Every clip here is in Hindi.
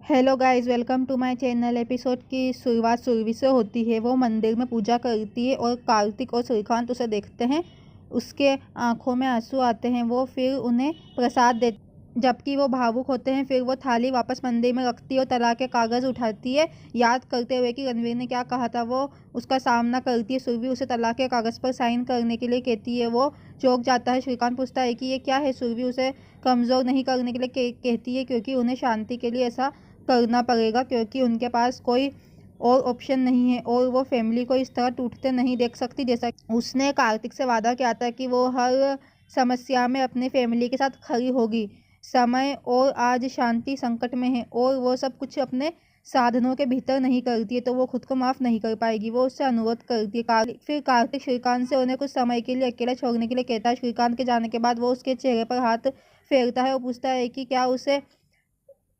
Hello guys, welcome to my channel. Episode की शुरुआत सुरभि से होती है। वो मंदिर में पूजा करती है और कार्तिक और श्रीकांत उसे देखते हैं। उसके आंखों में आंसू आते हैं। वो फिर उन्हें प्रसाद देते जबकि वो भावुक होते हैं। फिर वो थाली वापस मंदिर में रखती है और तलाक के कागज़ उठाती है, याद करते हुए कि रणवीर ने क्या कहा था। वो उसका सामना करती है। सुरभि उसे तलाक के कागज़ पर साइन करने के लिए कहती है। वो चौंक जाता है। श्रीकांत पूछता है कि ये क्या है। सुरभि उसे कमज़ोर नहीं करने के लिए कहती है, क्योंकि उन्हें शांति के लिए ऐसा करना पड़ेगा, क्योंकि उनके पास कोई और ऑप्शन नहीं है और वो फैमिली को इस तरह टूटते नहीं देख सकती। जैसा उसने कार्तिक से वादा किया था कि वो हर समस्या में अपने फैमिली के साथ खड़ी होगी। समय और आज शांति संकट में है और वो सब कुछ अपने साधनों के भीतर नहीं करती है, तो वो खुद को माफ़ नहीं कर पाएगी। वो उससे अनुरोध करती है। फिर कार्तिक श्रीकांत से उन्हें कुछ समय के लिए अकेला छोड़ने के लिए कहता है। श्रीकांत के जाने के बाद वो उसके चेहरे पर हाथ फेरता है और पूछता है कि क्या उसे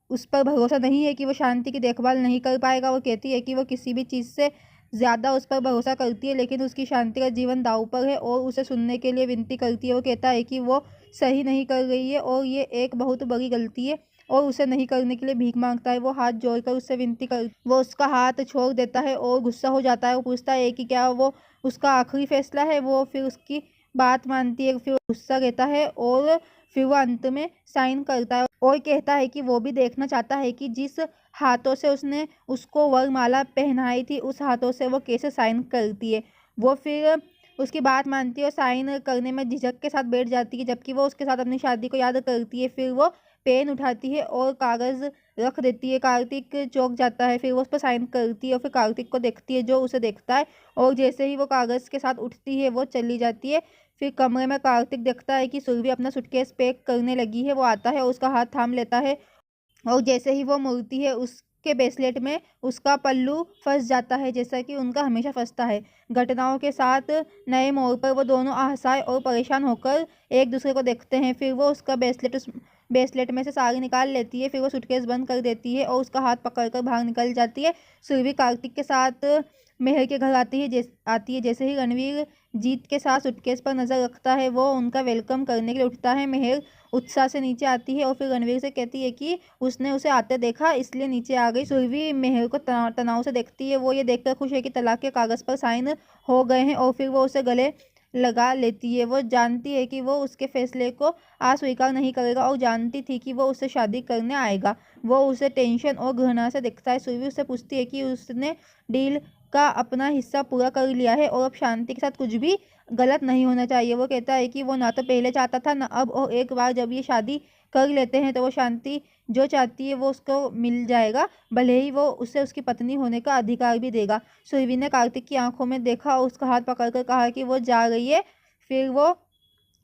उस पर भरोसा नहीं है कि वो शांति की देखभाल नहीं कर पाएगा। वो कहती है कि वो किसी भी चीज़ से ज़्यादा उस पर भरोसा करती है, लेकिन उसकी शांति का जीवन दांव पर है और उसे सुनने के लिए विनती करती है। वो कहता है कि वो सही नहीं कर रही है और ये एक बहुत बड़ी गलती है और उसे नहीं करने के लिए भीख मांगता है। वो हाथ जोड़कर उससे विनती कर वो उसका हाथ छोड़ देता है और गुस्सा हो जाता है। वो पूछता है कि क्या वो उसका आखिरी फैसला है। वो फिर उसकी बात मानती है। फिर गुस्सा रहता है और फिर वो अंत में साइन करता है और कहता है कि वो भी देखना चाहता है कि जिस हाथों से उसने उसको वरमाला पहनाई थी, उस हाथों से वो कैसे साइन करती है। वो फिर उसकी बात मानती है और साइन करने में झिझक के साथ बैठ जाती है, जबकि वो उसके साथ अपनी शादी को याद करती है। फिर वो पेन उठाती है और कागज़ रख देती है। कार्तिक चौंक जाता है। फिर वो उस पर साइन करती है और फिर कार्तिक को देखती है, जो उसे देखता है और जैसे ही वो कागज़ के साथ उठती है वो चली जाती है। फिर कमरे में कार्तिक देखता है कि सुरभि अपना सूटकेस पैक करने लगी है। वो आता है और उसका हाथ थाम लेता है और जैसे ही वो मुड़ती है, उसके ब्रेसलेट में उसका पल्लू फंस जाता है, जैसा कि उनका हमेशा फंसता है। घटनाओं के साथ नए मोड़ पर वो दोनों असहाय और परेशान होकर एक दूसरे को देखते हैं। फिर वो उसका ब्रेसलेट में से साड़ी निकाल लेती है। फिर वो सूटकेस बंद कर देती है और उसका हाथ पकड़कर बाहर निकल जाती है। सुरभि कार्तिक के साथ मेहर के घर आती है। जैसे ही रणवीर जीत के साथ सूटकेस पर नज़र रखता है, वो उनका वेलकम करने के लिए उठता है। मेहर उत्साह से नीचे आती है और फिर रणवीर से कहती है कि उसने उसे आते देखा, इसलिए नीचे आ गई। सुरभि मेहर को तनाव से देखती है। वो ये देखकर खुश है कि तलाक के कागज़ पर साइन हो गए हैं और फिर वो उसे गले लगा लेती है। वो जानती है कि वो उसके फैसले को अस्वीकार नहीं करेगा और जानती थी कि वो उससे शादी करने आएगा। वो उसे टेंशन और घृणा से देखता है। सुरभि उससे पूछती है कि उसने डील का अपना हिस्सा पूरा कर लिया है और अब शांति के साथ कुछ भी गलत नहीं होना चाहिए। वो कहता है कि वो ना तो पहले चाहता था, ना अब, और एक बार जब ये शादी कर लेते हैं तो वो शांति जो चाहती है वो उसको मिल जाएगा, भले ही वो उसे उसकी पत्नी होने का अधिकार भी देगा। सुरभि ने कार्तिक की आंखों में देखा और उसका हाथ पकड़कर कहा कि वो जा रही है। फिर वो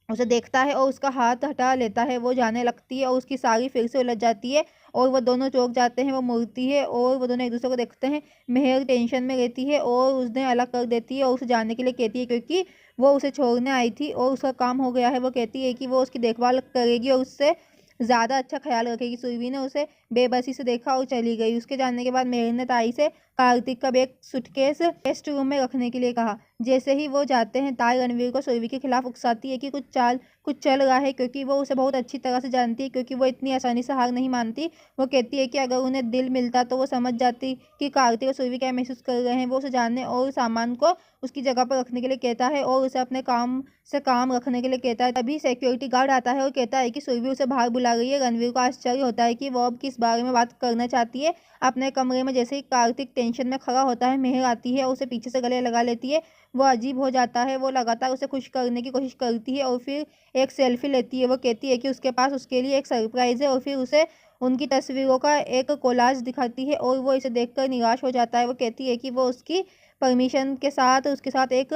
उसे देखता है और उसका हाथ हटा लेता है। वो जाने लगती है और उसकी साड़ी फिर से उलझ जाती है और वो दोनों चौंक जाते हैं। वो मुड़ती है और वो दोनों एक दूसरे को देखते हैं। मेहर टेंशन में रहती है और उसने अलग कर देती है और उसे जाने के लिए कहती है, क्योंकि वो उसे छोड़ने आई थी और उसका काम हो गया है। वो कहती है कि वो उसकी देखभाल करेगी और उससे ज़्यादा अच्छा ख्याल रखेगी। सुरभि ने उसे बेबसी से देखा और चली गई। उसके जाने के बाद मेहर ने ताई से कार्तिक का बैग सूटकेस गेस्ट रूम में रखने के लिए कहा। जैसे ही वो जाते हैं, ताई रणवीर को सुरभि के खिलाफ उकसाती है कि कुछ चल रहा है, क्योंकि वो उसे बहुत अच्छी तरह से जानती है, क्योंकि वो इतनी आसानी से हार नहीं मानती। वो कहती है कि अगर उन्हें दिल मिलता तो वो समझ जाती कि कार्तिक और सुरभि क्या महसूस कर रहे हैं। वो उसे जानने और सामान को उसकी जगह पर रखने के लिए कहता है और उसे अपने काम से काम रखने के लिए कहता है। तभी सिक्योरिटी गार्ड आता है और कहता है कि सुरभि उसे बाहर बुला रही है। रणवीर को आश्चर्य होता है कि वो अब किस बारे में बात करना चाहती है। अपने कमरे में जैसे ही कार्तिक टेंशन में खड़ा होता है, मेहर आती है और उसे पीछे से गले लगा लेती है। वो अजीब हो जाता है। वो लगातार उसे खुश करने की कोशिश करती है और फिर एक सेल्फी लेती है। वो कहती है कि उसके पास उसके लिए एक सरप्राइज़ है और फिर उसे उनकी तस्वीरों का एक कोलाज दिखाती है और वो इसे देखकर निराश हो जाता है। वो कहती है कि वो उसकी परमिशन के साथ उसके साथ एक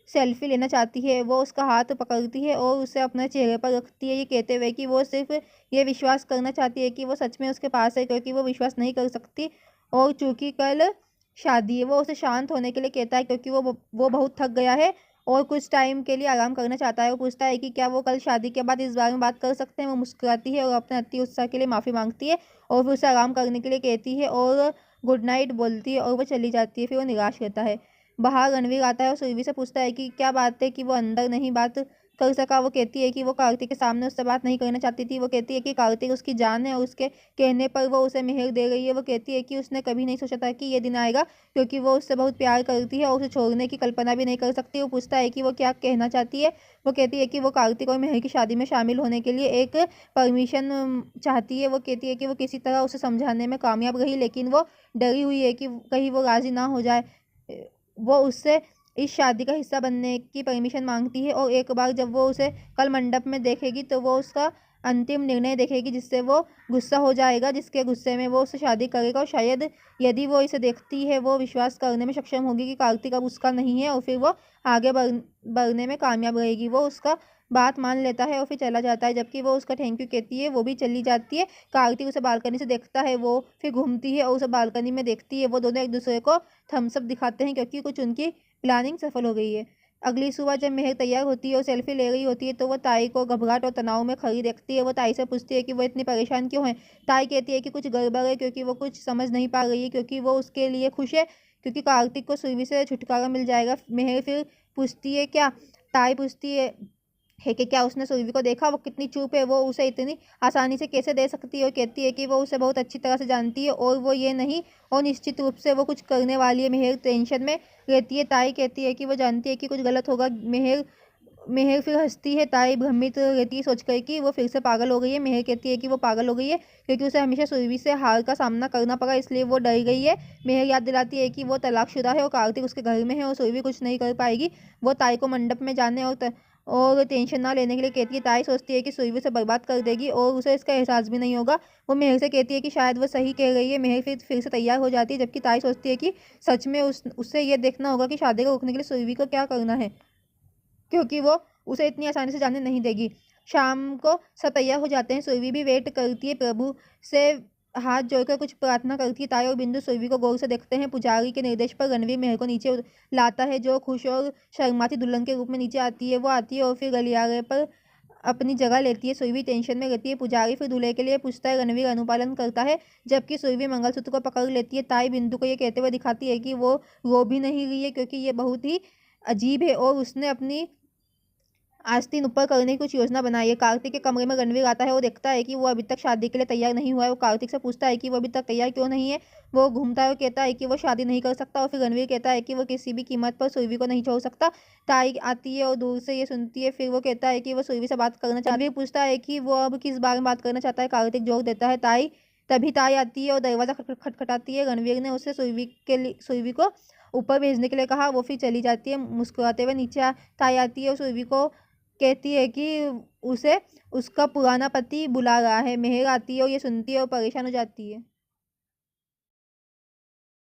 सेल्फी लेना चाहती है। वो उसका हाथ पकड़ती है और उसे अपने चेहरे पर रखती है, ये कहते हुए कि वो सिर्फ ये विश्वास करना चाहती है कि वो सच में उसके पास है, क्योंकि वो विश्वास नहीं कर सकती और चूँकि कल शादी है। वो उसे शांत होने के लिए कहता है, क्योंकि वो बहुत थक गया है और कुछ टाइम के लिए आराम करना चाहता है। वो पूछता है कि क्या वो कल शादी के बाद इस बारे में बात कर सकते हैं। वो मुस्कुराती है और अपने अति उत्साह के लिए माफ़ी मांगती है और फिर उसे आराम करने के लिए कहती है और गुड नाइट बोलती है और वो चली जाती है। फिर वो निराश रहता है। बाहर रणवीर आता है और सुरभि से पूछता है कि क्या बात है, कि वो अंदर नहीं बात कर सका। वो कहती है कि वो कार्तिक के सामने उससे बात नहीं करना चाहती थी। वो कहती है कि कार्तिक उसकी जान है और उसके कहने पर वो उसे मेहर दे रही है। वो कहती है कि उसने कभी नहीं सोचा था कि ये दिन आएगा, क्योंकि वो उससे बहुत प्यार करती है और उसे छोड़ने की कल्पना भी नहीं कर सकती। वो पूछता है कि वो क्या कहना चाहती है। वो कहती है कि वो कार्तिक और मेहर की शादी में शामिल होने के लिए एक परमिशन चाहती है। वो कहती है कि वो किसी तरह उसे समझाने में कामयाब रही, लेकिन वो डरी हुई है कि कहीं वो राजी ना हो जाए। वो उससे इस शादी का हिस्सा बनने की परमिशन मांगती है और एक बार जब वो उसे कल मंडप में देखेगी तो वो उसका अंतिम निर्णय देखेगी, जिससे वो गुस्सा हो जाएगा, जिसके गुस्से में वो उससे शादी करेगा। और शायद यदि वो इसे देखती है वो विश्वास करने में सक्षम होगी कि कार्तिक अब उसका नहीं है और फिर वो आगे बढ़ने में कामयाब रहेगी। वो उसका बात मान लेता है और फिर चला जाता है। जबकि वो उसका थैंक यू कहती है वो भी चली जाती है। कार्तिक उसे बालकनी से देखता है, वो फिर घूमती है और उसे बालकनी में देखती है। वो दोनों एक दूसरे को थम्स अप दिखाते हैं क्योंकि कुछ उनकी प्लानिंग सफल हो गई है। अगली सुबह जब मेहर तैयार होती है और सेल्फी ले रही होती है तो वो ताई को घबराहट और तनाव में खड़ी देखती है। वो ताई से पूछती है कि वो इतनी परेशान क्यों है। ताई कहती है कि कुछ गड़बड़ है, क्योंकि वो कुछ समझ नहीं पा रही है, क्योंकि वो उसके लिए खुश है क्योंकि कार्तिक को सुरभि से छुटकारा मिल जाएगा। मेहर फिर पूछती है क्या ताई पूछती है कि क्या उसने सुरभि को देखा, वो कितनी चुप है, वो उसे इतनी आसानी से कैसे दे सकती है। और कहती है कि वो उसे बहुत अच्छी तरह से जानती है और वो ये नहीं और निश्चित रूप से वो कुछ करने वाली है। मेहर टेंशन में रहती है। ताई कहती है कि वो जानती है कि कुछ गलत होगा। मेहर मेहर फिर हंसती है। ताई भ्रमित रहती है सोचकर कि वो फिर से पागल हो गई है। मेहर कहती है कि वो पागल हो गई है क्योंकि उसे हमेशा सुरभि से हार का सामना करना पड़ा, इसलिए वो डर गई है। मेहर याद दिलाती है कि वो तलाकशुदा है और कार्तिक उसके घर में है और सुरभि कुछ नहीं कर पाएगी। वो ताई को मंडप में जाने और टेंशन ना लेने के लिए कहती है। ताई सोचती है कि सुरभि से बर्बाद कर देगी और उसे इसका एहसास भी नहीं होगा। वो मेहर से कहती है कि शायद वो सही कह रही है। मेहर फिर से तैयार हो जाती है, जबकि ताई सोचती है कि सच में उससे ये देखना होगा कि शादी को रोकने के लिए सुरभि को क्या करना है, क्योंकि वो उसे इतनी आसानी से जाने नहीं देगी। शाम को सब तैयार हो जाते हैं। सुरभि भी वेट करती है, प्रभु से हाथ जोड़कर कुछ प्रार्थना करती है। ताई और बिंदु सुरभि को गौर से देखते हैं। पुजारी के निर्देश पर रणवीर मेहर को नीचे लाता है, जो खुश और शर्माती दुल्हन के रूप में नीचे आती है। वो आती है और फिर गलियारे पर अपनी जगह लेती है। सुरभि टेंशन में रहती है। पुजारी फिर दूल्हे के लिए पूछता है। रणवीर अनुपालन करता है, जबकि सुरभि मंगलसूत्र को पकड़ लेती है। ताई बिंदु को ये कहते हुए दिखाती है कि वो रो भी नहीं रही है, क्योंकि ये बहुत ही अजीब है और उसने अपनी आस्तीन ऊपर करने की कुछ योजना बनाई है। कार्तिक के कमरे में रणवीर आता है और देखता है कि वो अभी तक शादी के लिए तैयार नहीं हुआ है। वो कार्तिक से पूछता है कि वो अभी तक तैयार क्यों नहीं है। वो घूमता है और कहता है कि वो शादी नहीं कर सकता और फिर रणवीर कहता है कि वो किसी भी कीमत पर सुरभि को नहीं छोड़ सकता। ताई आती है और दूर से ये सुनती है। फिर वो कहता है कि वो सुरभि से बात करना चाहता है। रणवीर पूछता है कि वो अब किस बारे में बात करना चाहता है। कार्तिक जोर देता है। तभी ताई आती है और दरवाजा खटखटाती है। रणवीर ने उसे सुरभि को ऊपर भेजने के लिए कहा। वो फिर चली जाती है मुस्कुराते हुए। नीचे ताई आती है और सुरभि को कहती है कि उसे उसका पुराना पति बुला रहा है। मेहर आती है और ये सुनती है और परेशान हो जाती है।